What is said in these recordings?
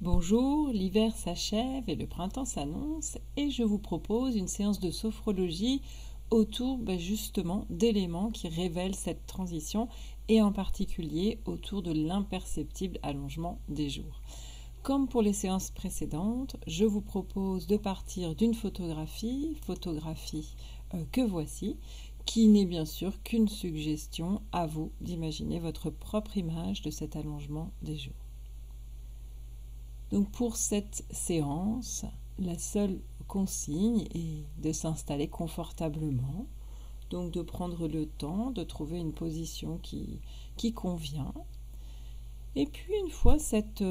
Bonjour, l'hiver s'achève et le printemps s'annonce et je vous propose une séance de sophrologie autour justement d'éléments qui révèlent cette transition et en particulier autour de l'imperceptible allongement des jours. Comme pour les séances précédentes, je vous propose de partir d'une photographie que voici, qui n'est bien sûr qu'une suggestion à vous d'imaginer votre propre image de cet allongement des jours. Donc pour cette séance, la seule consigne est de s'installer confortablement, donc de prendre le temps de trouver une position qui convient. Et puis une fois cette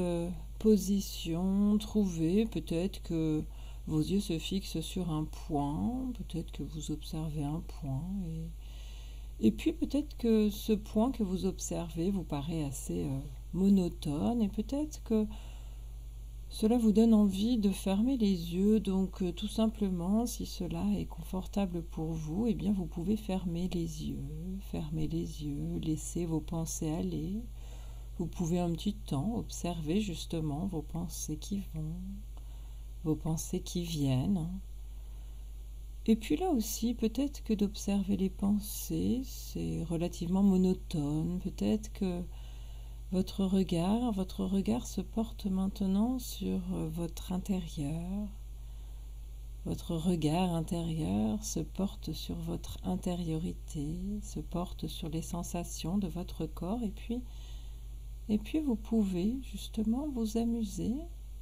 position trouvée, peut-être que vos yeux se fixent sur un point, peut-être que vous observez un point, et puis peut-être que ce point que vous observez vous paraît assez monotone, et peut-être que cela vous donne envie de fermer les yeux, donc tout simplement, si cela est confortable pour vous, eh bien vous pouvez fermer les yeux, laisser vos pensées aller. Vous pouvez un petit temps observer justement vos pensées qui vont, vos pensées qui viennent. Et puis là aussi, peut-être que d'observer les pensées, c'est relativement monotone, peut-être que votre regard se porte maintenant sur votre intérieur. Votre regard intérieur se porte sur votre intériorité, se porte sur les sensations de votre corps et puis vous pouvez justement vous amuser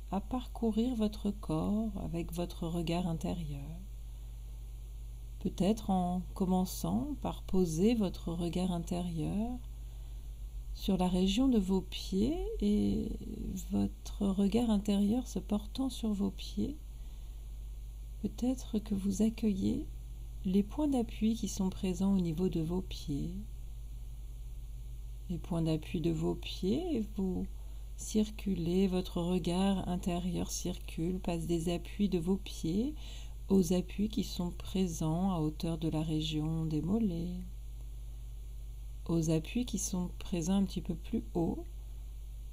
à parcourir votre corps avec votre regard intérieur. Peut-être en commençant par poser votre regard intérieur sur la région de vos pieds et votre regard intérieur se portant sur vos pieds, peut-être que vous accueillez les points d'appui qui sont présents au niveau de vos pieds. Les points d'appui de vos pieds, vous circulez, votre regard intérieur circule, passe des appuis de vos pieds aux appuis qui sont présents à hauteur de la région des mollets, aux appuis qui sont présents un petit peu plus haut,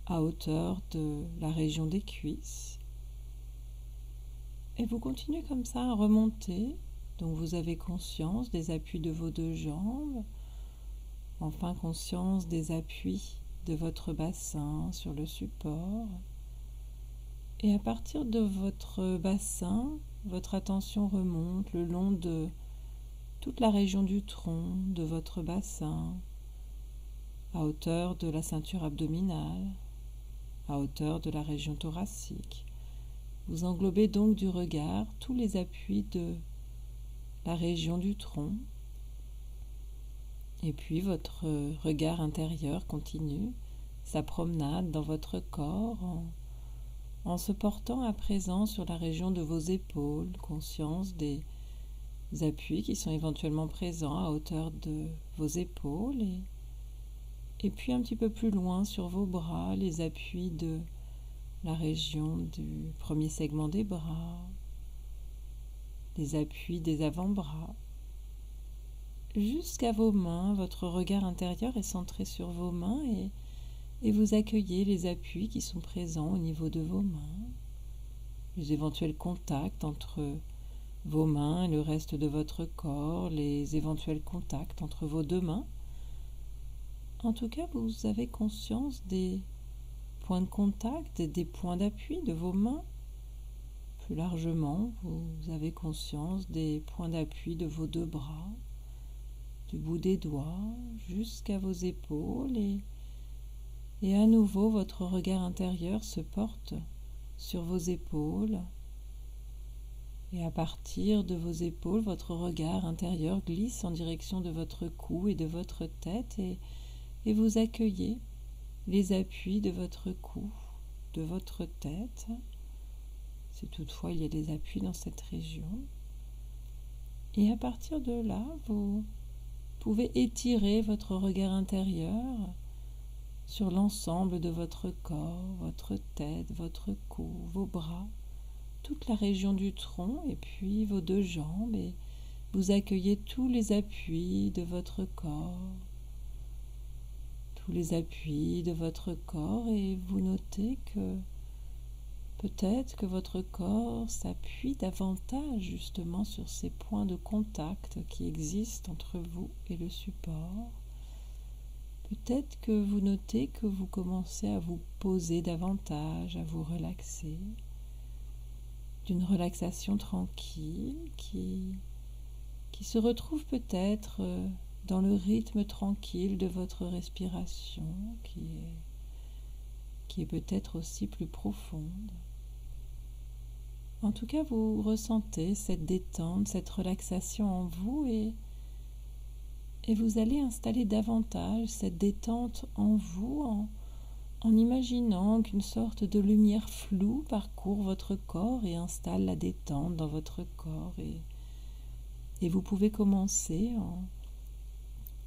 à hauteur de la région des cuisses. Et vous continuez comme ça à remonter, donc vous avez conscience des appuis de vos deux jambes, enfin conscience des appuis de votre bassin sur le support. Et à partir de votre bassin, votre attention remonte le long de toute la région du tronc de votre bassin, à hauteur de la ceinture abdominale, à hauteur de la région thoracique. Vous englobez donc du regard tous les appuis de la région du tronc. Et puis votre regard intérieur continue sa promenade dans votre corps en se portant à présent sur la région de vos épaules, conscience des appuis qui sont éventuellement présents à hauteur de vos épaules et puis un petit peu plus loin sur vos bras, les appuis de la région du premier segment des bras, les appuis des avant-bras, jusqu'à vos mains. Votre regard intérieur est centré sur vos mains et vous accueillez les appuis qui sont présents au niveau de vos mains, les éventuels contacts entre vos mains et le reste de votre corps, les éventuels contacts entre vos deux mains. En tout cas, vous avez conscience des points de contact et des points d'appui de vos mains. Plus largement, vous avez conscience des points d'appui de vos deux bras, du bout des doigts jusqu'à vos épaules et à nouveau votre regard intérieur se porte sur vos épaules et à partir de vos épaules, votre regard intérieur glisse en direction de votre cou et de votre tête et vous accueillez les appuis de votre cou, de votre tête, si toutefois il y a des appuis dans cette région. Et à partir de là, vous pouvez étirer votre regard intérieur sur l'ensemble de votre corps, votre tête, votre cou, vos bras, toute la région du tronc et puis vos deux jambes et vous accueillez tous les appuis de votre corps, tous les appuis de votre corps et vous notez que Peut-être que votre corps s'appuie davantage justement sur ces points de contact qui existent entre vous et le support. Peut-être que vous notez que vous commencez à vous poser davantage, à vous relaxer, d'une relaxation tranquille qui se retrouve peut-être dans le rythme tranquille de votre respiration, qui est peut-être aussi plus profonde. En tout cas, vous ressentez cette détente, cette relaxation en vous et vous allez installer davantage cette détente en vous en imaginant qu'une sorte de lumière floue parcourt votre corps et installe la détente dans votre corps. Et vous pouvez commencer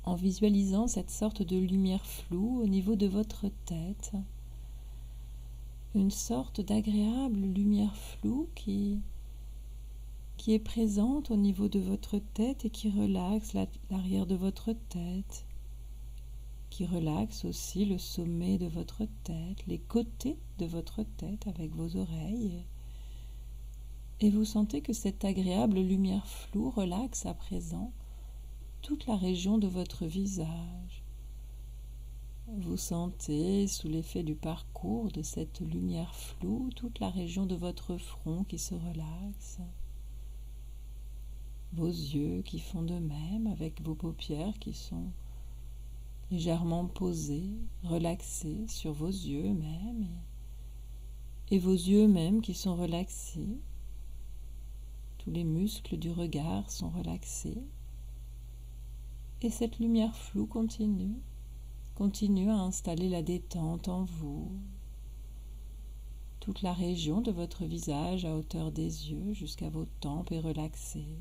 en visualisant cette sorte de lumière floue au niveau de votre tête. Une sorte d'agréable lumière floue qui est présente au niveau de votre tête et qui relaxe l'arrière de votre tête, qui relaxe aussi le sommet de votre tête, les côtés de votre tête avec vos oreilles. Et vous sentez que cette agréable lumière floue relaxe à présent toute la région de votre visage. Vous sentez, sous l'effet du parcours de cette lumière floue, toute la région de votre front qui se relaxe. Vos yeux qui font de même, avec vos paupières qui sont légèrement posées, relaxées sur vos yeux même, et vos yeux même qui sont relaxés. Tous les muscles du regard sont relaxés. Et cette lumière floue continue à installer la détente en vous. Toute la région de votre visage à hauteur des yeux jusqu'à vos tempes est relaxée.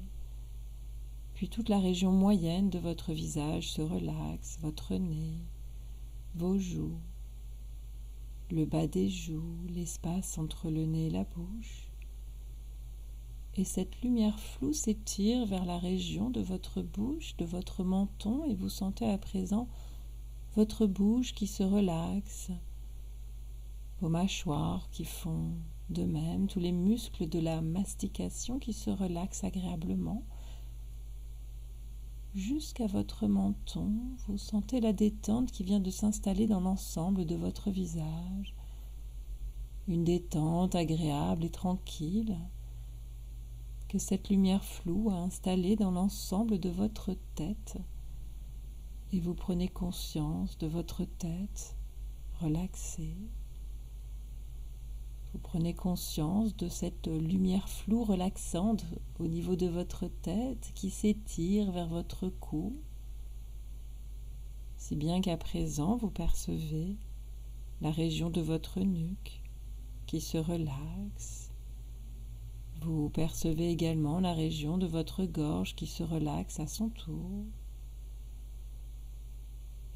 Puis toute la région moyenne de votre visage se relaxe, votre nez, vos joues, le bas des joues, l'espace entre le nez et la bouche. Et cette lumière floue s'étire vers la région de votre bouche, de votre menton, et vous sentez à présent votre bouche qui se relaxe, vos mâchoires qui font de même, tous les muscles de la mastication qui se relaxent agréablement. Jusqu'à votre menton, vous sentez la détente qui vient de s'installer dans l'ensemble de votre visage. Une détente agréable et tranquille que cette lumière floue a installée dans l'ensemble de votre tête. Et vous prenez conscience de votre tête relaxée. Vous prenez conscience de cette lumière floue relaxante au niveau de votre tête qui s'étire vers votre cou, si bien qu'à présent vous percevez la région de votre nuque qui se relaxe. Vous percevez également la région de votre gorge qui se relaxe à son tour.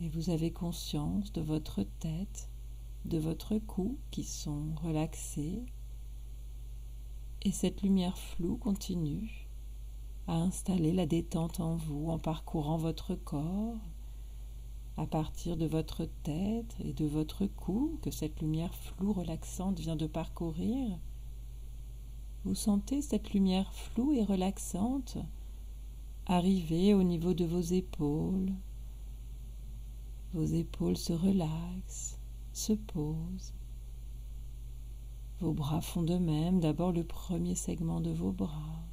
Et vous avez conscience de votre tête, de votre cou qui sont relaxés. Et cette lumière floue continue à installer la détente en vous en parcourant votre corps à partir de votre tête et de votre cou que cette lumière floue relaxante vient de parcourir. Vous sentez cette lumière floue et relaxante arriver au niveau de vos épaules. Vos épaules se relaxent, se posent. Vos bras font de même, d'abord le premier segment de vos bras,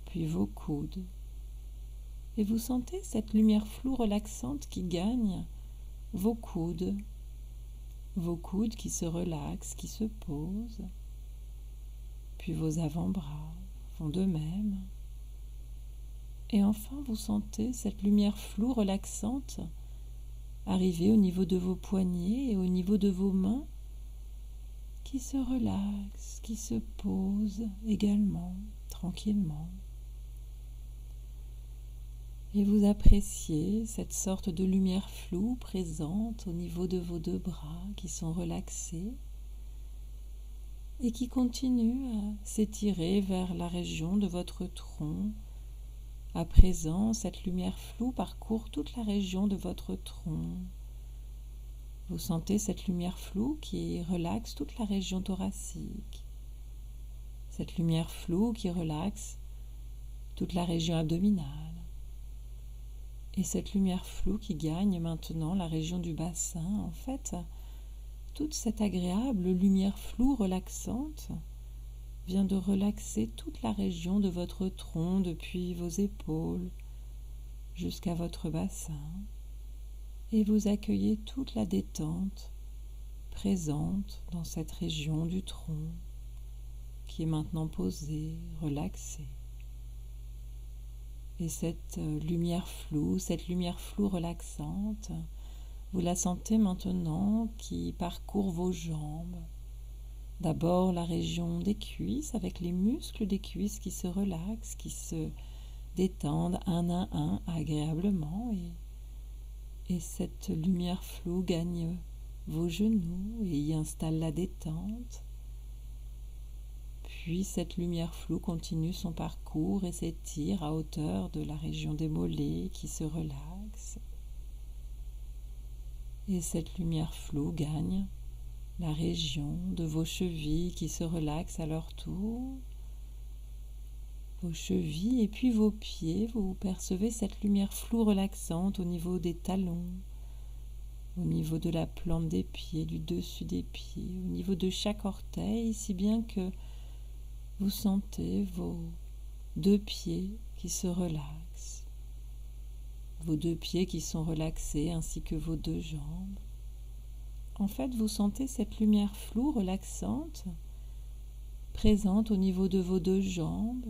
puis vos coudes. Et vous sentez cette lumière floue relaxante qui gagne vos coudes qui se relaxent, qui se posent. Puis vos avant-bras font de même. Et enfin, vous sentez cette lumière floue relaxante arriver au niveau de vos poignets et au niveau de vos mains qui se relaxent, qui se posent également, tranquillement. Et vous appréciez cette sorte de lumière floue présente au niveau de vos deux bras qui sont relaxés et qui continue à s'étirer vers la région de votre tronc. À présent, cette lumière floue parcourt toute la région de votre tronc, Vous sentez cette lumière floue qui relaxe toute la région thoracique. Cette lumière floue qui relaxe toute la région abdominale. Et cette lumière floue qui gagne maintenant la région du bassin. En fait, toute cette agréable lumière floue relaxante vient de relaxer toute la région de votre tronc depuis vos épaules jusqu'à votre bassin. Et vous accueillez toute la détente présente dans cette région du tronc qui est maintenant posée, relaxée. Et cette lumière floue relaxante, vous la sentez maintenant qui parcourt vos jambes. D'abord la région des cuisses avec les muscles des cuisses qui se relaxent, qui se détendent un à un agréablement et cette lumière floue gagne vos genoux et y installe la détente. Puis cette lumière floue continue son parcours et s'étire à hauteur de la région des mollets qui se relaxe. Et cette lumière floue gagne la région de vos chevilles qui se relaxent à leur tour. Vos chevilles et puis vos pieds, vous percevez cette lumière floue relaxante au niveau des talons, au niveau de la plante des pieds, du dessus des pieds, au niveau de chaque orteil, si bien que vous sentez vos deux pieds qui se relaxent, vos deux pieds qui sont relaxés ainsi que vos deux jambes. En fait, vous sentez cette lumière floue relaxante présente au niveau de vos deux jambes,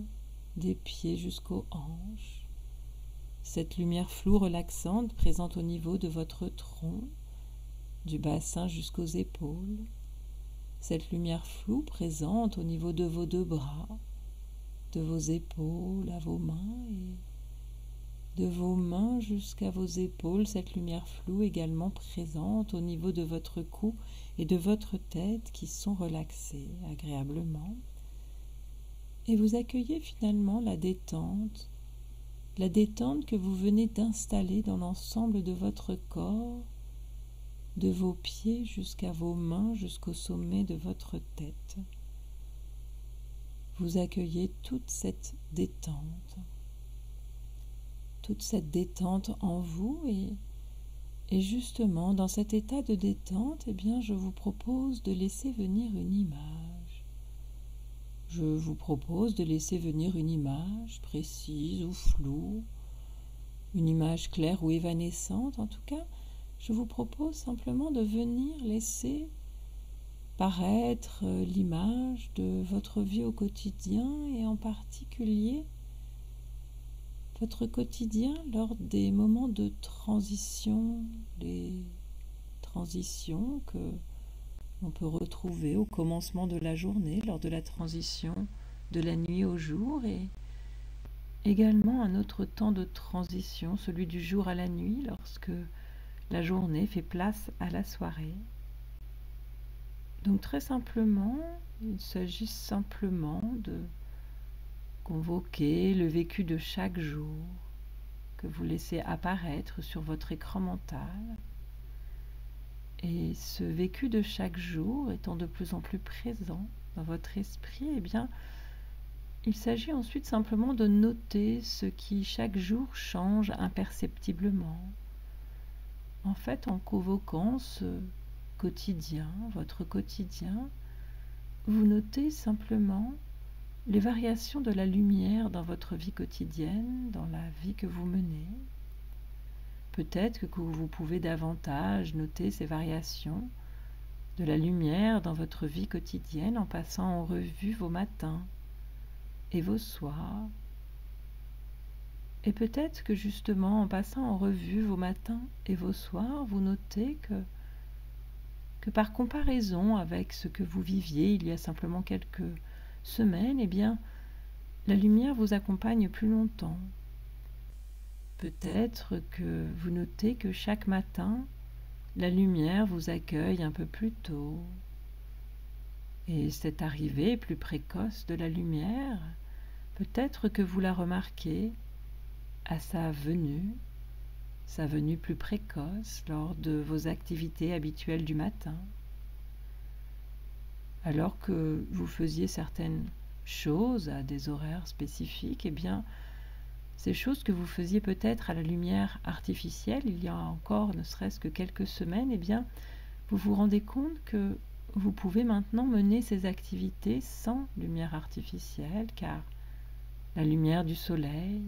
des pieds jusqu'aux hanches. Cette lumière floue relaxante présente au niveau de votre tronc, du bassin jusqu'aux épaules. Cette lumière floue présente au niveau de vos deux bras, de vos épaules à vos mains et de vos mains jusqu'à vos épaules. Cette lumière floue également présente au niveau de votre cou et de votre tête qui sont relaxés agréablement. Et vous accueillez finalement la détente que vous venez d'installer dans l'ensemble de votre corps, de vos pieds jusqu'à vos mains, jusqu'au sommet de votre tête. Vous accueillez toute cette détente en vous et justement dans cet état de détente, eh bien, je vous propose de laisser venir une image. Je vous propose de laisser venir une image précise ou floue, une image claire ou évanescente. En tout cas, je vous propose simplement de venir laisser paraître l'image de votre vie au quotidien et en particulier votre quotidien lors des moments de transition, les transitions que on peut retrouver au commencement de la journée, lors de la transition de la nuit au jour, et également un autre temps de transition, celui du jour à la nuit, lorsque la journée fait place à la soirée. Donc très simplement, il s'agit simplement de convoquer le vécu de chaque jour que vous laissez apparaître sur votre écran mental. Et ce vécu de chaque jour étant de plus en plus présent dans votre esprit, eh bien, il s'agit ensuite simplement de noter ce qui chaque jour change imperceptiblement. En fait, en convoquant ce quotidien, votre quotidien, vous notez simplement les variations de la lumière dans votre vie quotidienne, dans la vie que vous menez. Peut-être que vous pouvez davantage noter ces variations de la lumière dans votre vie quotidienne en passant en revue vos matins et vos soirs. Et peut-être que justement en passant en revue vos matins et vos soirs, vous notez que par comparaison avec ce que vous viviez il y a simplement quelques semaines, eh bien, la lumière vous accompagne plus longtemps. Peut-être que vous notez que chaque matin, la lumière vous accueille un peu plus tôt. Et cette arrivée plus précoce de la lumière, peut-être que vous la remarquez à sa venue, sa venue plus précoce lors de vos activités habituelles du matin, alors que vous faisiez certaines choses à des horaires spécifiques, eh bien, ces choses que vous faisiez peut-être à la lumière artificielle il y a encore ne serait-ce que quelques semaines, eh bien, vous vous rendez compte que vous pouvez maintenant mener ces activités sans lumière artificielle, car la lumière du soleil,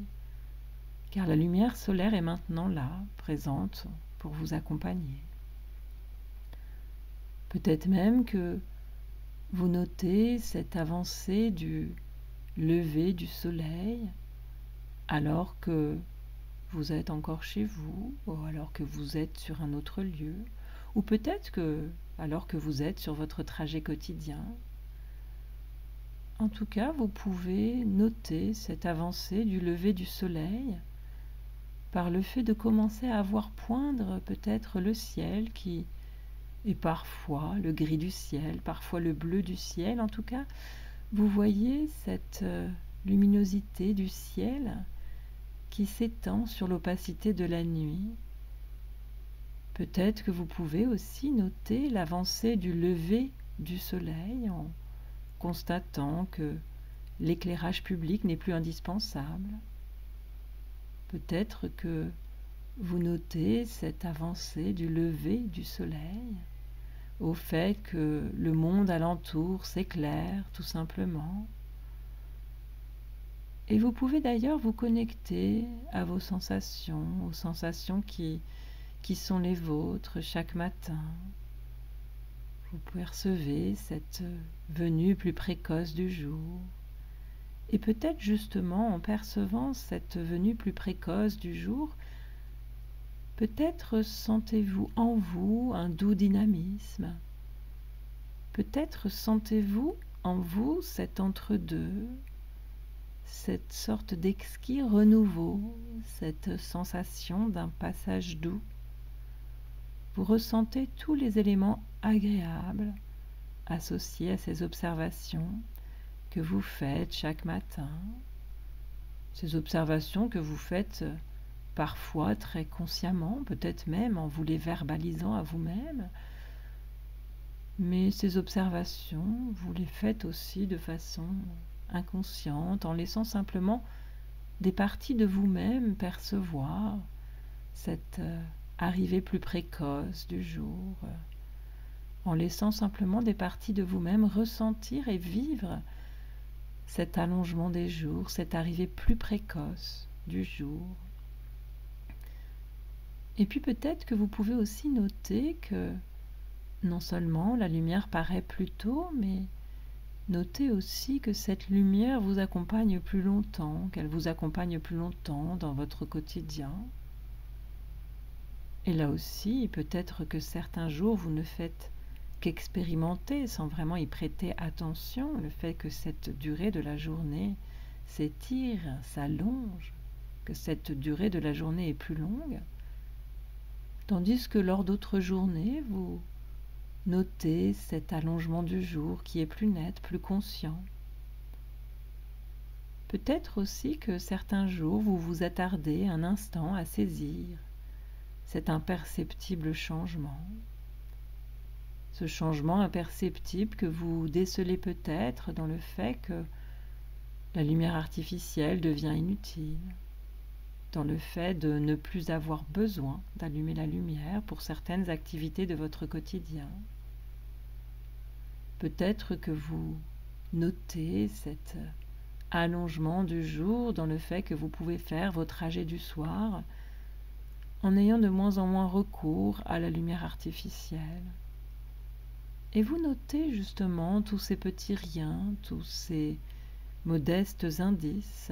car la lumière solaire est maintenant là, présente pour vous accompagner. Peut-être même que vous notez cette avancée du lever du soleil alors que vous êtes encore chez vous, ou alors que vous êtes sur un autre lieu, ou peut-être que alors que vous êtes sur votre trajet quotidien. En tout cas, vous pouvez noter cette avancée du lever du soleil par le fait de commencer à voir poindre peut-être le ciel qui est parfois le gris du ciel, parfois le bleu du ciel. En tout cas, vous voyez cette luminosité du ciel qui s'étend sur l'opacité de la nuit. Peut-être que vous pouvez aussi noter l'avancée du lever du soleil en constatant que l'éclairage public n'est plus indispensable. Peut-être que vous notez cette avancée du lever du soleil au fait que le monde alentour s'éclaire tout simplement. Et vous pouvez d'ailleurs vous connecter à vos sensations, aux sensations qui sont les vôtres chaque matin. Vous percevez cette venue plus précoce du jour. Et peut-être justement en percevant cette venue plus précoce du jour, peut-être sentez-vous en vous un doux dynamisme. Peut-être sentez-vous en vous cet entre-deux, cette sorte d'exquis renouveau, cette sensation d'un passage doux. Vous ressentez tous les éléments agréables associés à ces observations que vous faites chaque matin, ces observations que vous faites parfois très consciemment, peut-être même en vous les verbalisant à vous-même, mais ces observations, vous les faites aussi de façon inconsciente, en laissant simplement des parties de vous-même percevoir cette arrivée plus précoce du jour, en laissant simplement des parties de vous-même ressentir et vivre cet allongement des jours, cette arrivée plus précoce du jour. Et puis peut-être que vous pouvez aussi noter que non seulement la lumière paraît plus tôt, mais notez aussi que cette lumière vous accompagne plus longtemps, qu'elle vous accompagne plus longtemps dans votre quotidien. Et là aussi, peut-être que certains jours, vous ne faites qu'expérimenter sans vraiment y prêter attention, le fait que cette durée de la journée s'étire, s'allonge, que cette durée de la journée est plus longue, tandis que lors d'autres journées, vous notez cet allongement du jour qui est plus net, plus conscient. Peut-être aussi que certains jours, vous vous attardez un instant à saisir cet imperceptible changement. Ce changement imperceptible que vous décelez peut-être dans le fait que la lumière artificielle devient inutile, dans le fait de ne plus avoir besoin d'allumer la lumière pour certaines activités de votre quotidien. Peut-être que vous notez cet allongement du jour dans le fait que vous pouvez faire vos trajets du soir en ayant de moins en moins recours à la lumière artificielle. Et vous notez justement tous ces petits riens, tous ces modestes indices,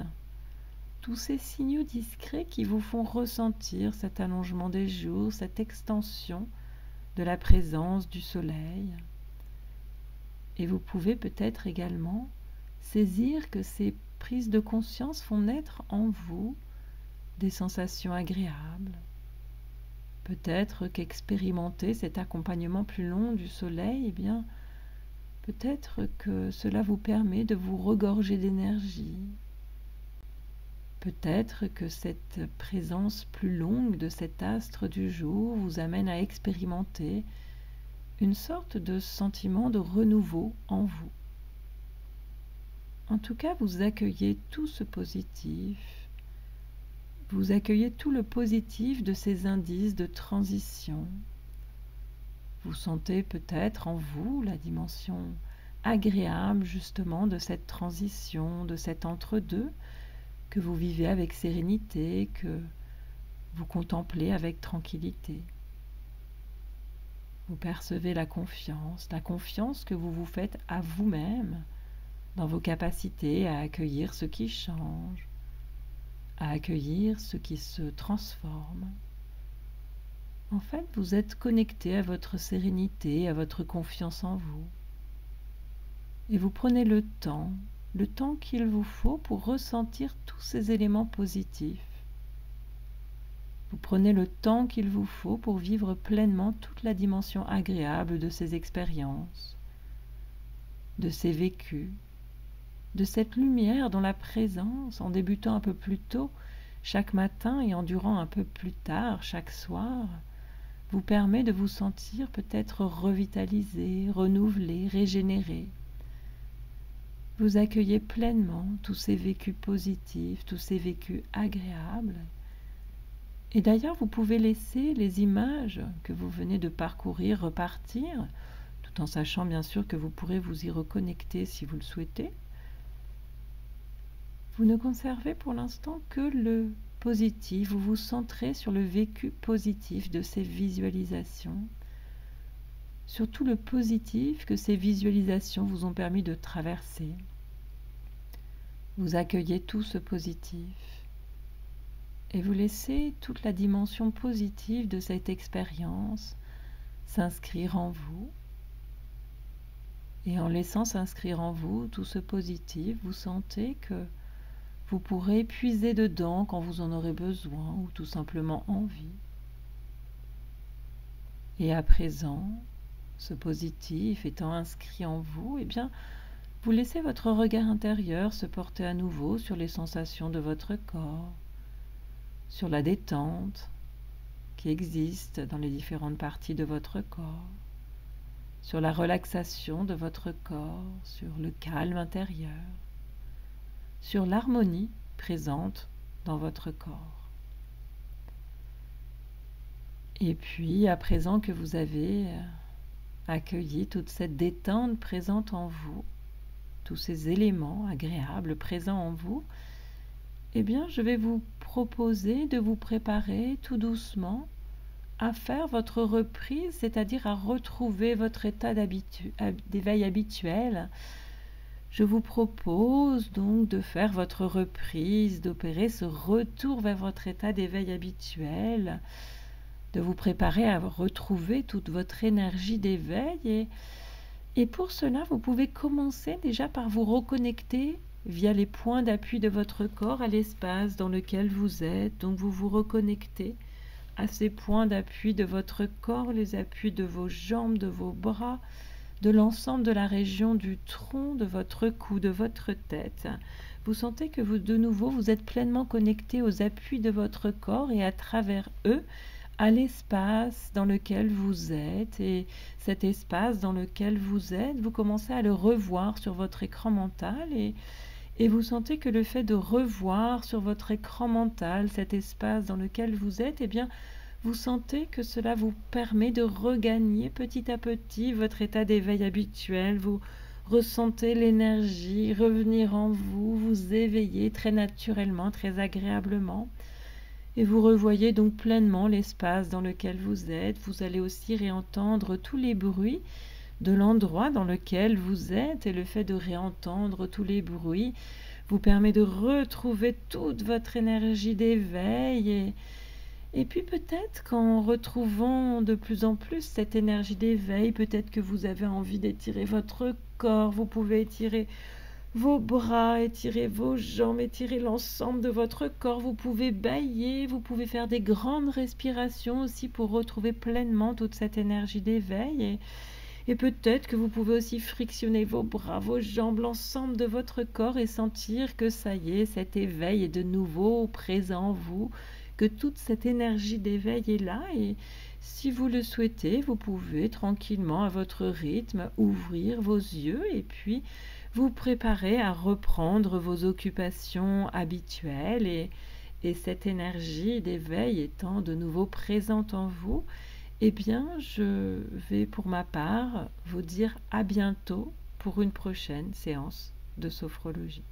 tous ces signaux discrets qui vous font ressentir cet allongement des jours, cette extension de la présence du soleil. Et vous pouvez peut-être également saisir que ces prises de conscience font naître en vous des sensations agréables. Peut-être qu'expérimenter cet accompagnement plus long du soleil, eh bien, peut-être que cela vous permet de vous regorger d'énergie. Peut-être que cette présence plus longue de cet astre du jour vous amène à expérimenter une sorte de sentiment de renouveau en vous. En tout cas, vous accueillez tout ce positif, vous accueillez tout le positif de ces indices de transition. Vous sentez peut-être en vous la dimension agréable justement de cette transition, de cet entre-deux que vous vivez avec sérénité, que vous contemplez avec tranquillité. Vous percevez la confiance que vous vous faites à vous-même dans vos capacités à accueillir ce qui change, à accueillir ce qui se transforme. En fait, vous êtes connecté à votre sérénité, à votre confiance en vous. Et vous prenez le temps qu'il vous faut pour ressentir tous ces éléments positifs. Vous prenez le temps qu'il vous faut pour vivre pleinement toute la dimension agréable de ces expériences, de ces vécus, de cette lumière dont la présence, en débutant un peu plus tôt chaque matin et en durant un peu plus tard chaque soir, vous permet de vous sentir peut-être revitalisé, renouvelé, régénéré. Vous accueillez pleinement tous ces vécus positifs, tous ces vécus agréables. Et d'ailleurs, vous pouvez laisser les images que vous venez de parcourir repartir, tout en sachant bien sûr que vous pourrez vous y reconnecter si vous le souhaitez. Vous ne conservez pour l'instant que le positif, vous vous centrez sur le vécu positif de ces visualisations, sur tout le positif que ces visualisations vous ont permis de traverser. Vous accueillez tout ce positif et vous laissez toute la dimension positive de cette expérience s'inscrire en vous. Et en laissant s'inscrire en vous tout ce positif, vous sentez que vous pourrez puiser dedans quand vous en aurez besoin ou tout simplement envie. Et à présent, ce positif étant inscrit en vous, eh bien, vous laissez votre regard intérieur se porter à nouveau sur les sensations de votre corps, sur la détente qui existe dans les différentes parties de votre corps, sur la relaxation de votre corps, sur le calme intérieur, sur l'harmonie présente dans votre corps. Et puis, à présent que vous avez accueilli toute cette détente présente en vous, tous ces éléments agréables présents en vous, eh bien, je vais vous proposer de vous préparer tout doucement à faire votre reprise, c'est-à-dire à retrouver votre état d'éveil habituel. Je vous propose donc de faire votre reprise, d'opérer ce retour vers votre état d'éveil habituel, de vous préparer à retrouver toute votre énergie d'éveil. Et pour cela, vous pouvez commencer déjà par vous reconnecter via les points d'appui de votre corps à l'espace dans lequel vous êtes. Donc vous vous reconnectez à ces points d'appui de votre corps, les appuis de vos jambes, de vos bras, de l'ensemble de la région du tronc, de votre cou, de votre tête. Vous sentez que de nouveau, vous êtes pleinement connecté aux appuis de votre corps et à travers eux, à l'espace dans lequel vous êtes. Et cet espace dans lequel vous êtes, vous commencez à le revoir sur votre écran mental et vous sentez que le fait de revoir sur votre écran mental cet espace dans lequel vous êtes, eh bien, vous sentez que cela vous permet de regagner petit à petit votre état d'éveil habituel. Vous ressentez l'énergie revenir en vous, vous éveiller très naturellement, très agréablement. Et vous revoyez donc pleinement l'espace dans lequel vous êtes. Vous allez aussi réentendre tous les bruits de l'endroit dans lequel vous êtes. Et le fait de réentendre tous les bruits vous permet de retrouver toute votre énergie d'éveil. Et puis peut-être qu'en retrouvant de plus en plus cette énergie d'éveil, peut-être que vous avez envie d'étirer votre corps. Vous pouvez étirer vos bras, étirez vos jambes, étirez l'ensemble de votre corps. Vous pouvez bâiller, vous pouvez faire des grandes respirations aussi pour retrouver pleinement toute cette énergie d'éveil. Et peut-être que vous pouvez aussi frictionner vos bras, vos jambes, l'ensemble de votre corps et sentir que ça y est, cet éveil est de nouveau présent en vous, que toute cette énergie d'éveil est là. Et si vous le souhaitez, vous pouvez tranquillement, à votre rythme, ouvrir vos yeux et puis vous préparer à reprendre vos occupations habituelles. Et cette énergie d'éveil étant de nouveau présente en vous, eh bien, je vais pour ma part vous dire à bientôt pour une prochaine séance de sophrologie.